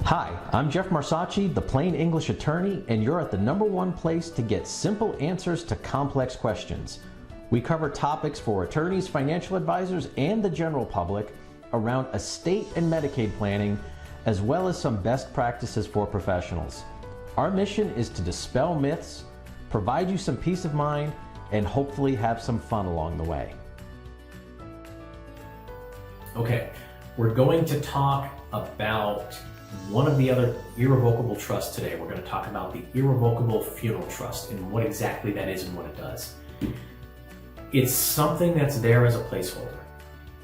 Hi, I'm Jeff Marsacci, the Plain English Attorney, and you're at the #1 place to get simple answers to complex questions. We cover topics for attorneys, financial advisors, and the general public around estate and Medicaid planning, as well as some best practices for professionals. Our mission is to dispel myths, provide you some peace of mind, and hopefully have some fun along the way. Okay, we're going to talk about one of the other irrevocable trusts today. We're going to talk about the Irrevocable Funeral Trust and what exactly that is and what it does. It's something that's there as a placeholder.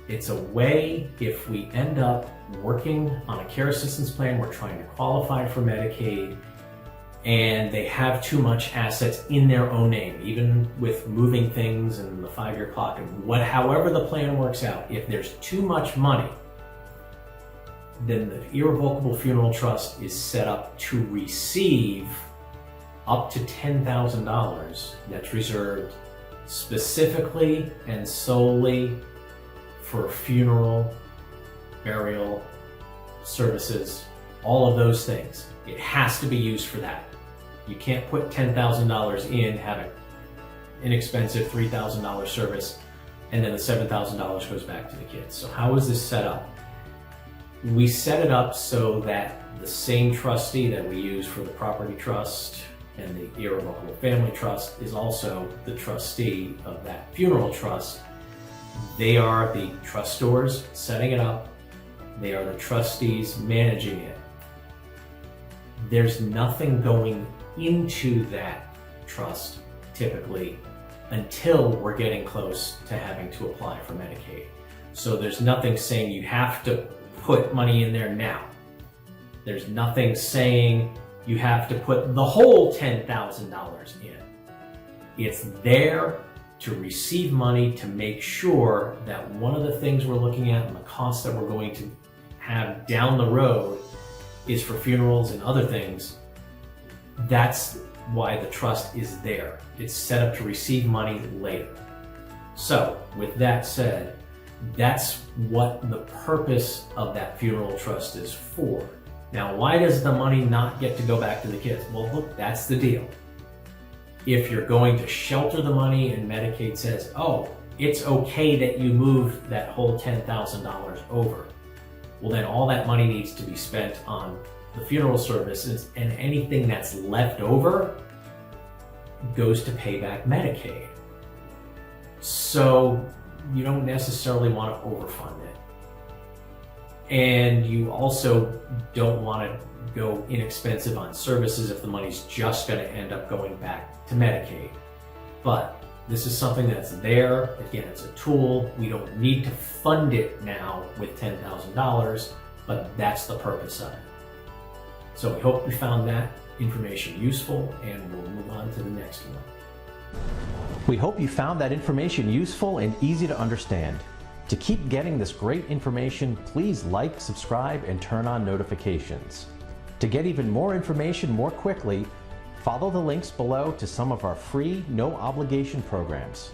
It's a way, if we end up working on a care assistance plan, we're trying to qualify for Medicaid, and they have too much assets in their own name, even with moving things and the 5-year clock and however the plan works out, if there's too much money, then the Irrevocable Funeral Trust is set up to receive up to $10,000 that's reserved specifically and solely for funeral, burial, services, all of those things. It has to be used for that. You can't put $10,000 in, have an inexpensive $3,000 service, and then the $7,000 goes back to the kids. So how is this set up? We set it up so that the same trustee that we use for the property trust and the Irrevocable Family Trust is also the trustee of that funeral trust. They are the trustors setting it up. They are the trustees managing it. There's nothing going into that trust typically until we're getting close to having to apply for Medicaid. So there's nothing saying you have to put money in there now. There's nothing saying you have to put the whole $10,000 in. It's there to receive money to make sure that one of the things we're looking at and the costs that we're going to have down the road is for funerals and other things. That's why the trust is there. It's set up to receive money later. So with that said, that's what the purpose of that funeral trust is for. Now, why does the money not get to go back to the kids? Well, look, that's the deal. If you're going to shelter the money and Medicaid says, oh, it's okay that you move that whole $10,000 over, well, then all that money needs to be spent on the funeral services, and anything that's left over goes to pay back Medicaid. So you don't necessarily want to overfund it. And you also don't want to go inexpensive on services if the money's just going to end up going back to Medicaid. But this is something that's there. Again, it's a tool. We don't need to fund it now with $10,000, but that's the purpose of it. So we hope you found that information useful, and we'll move on to the next one. We hope you found that information useful and easy to understand. To keep getting this great information, please like, subscribe, and turn on notifications. To get even more information more quickly, follow the links below to some of our free, no obligation programs.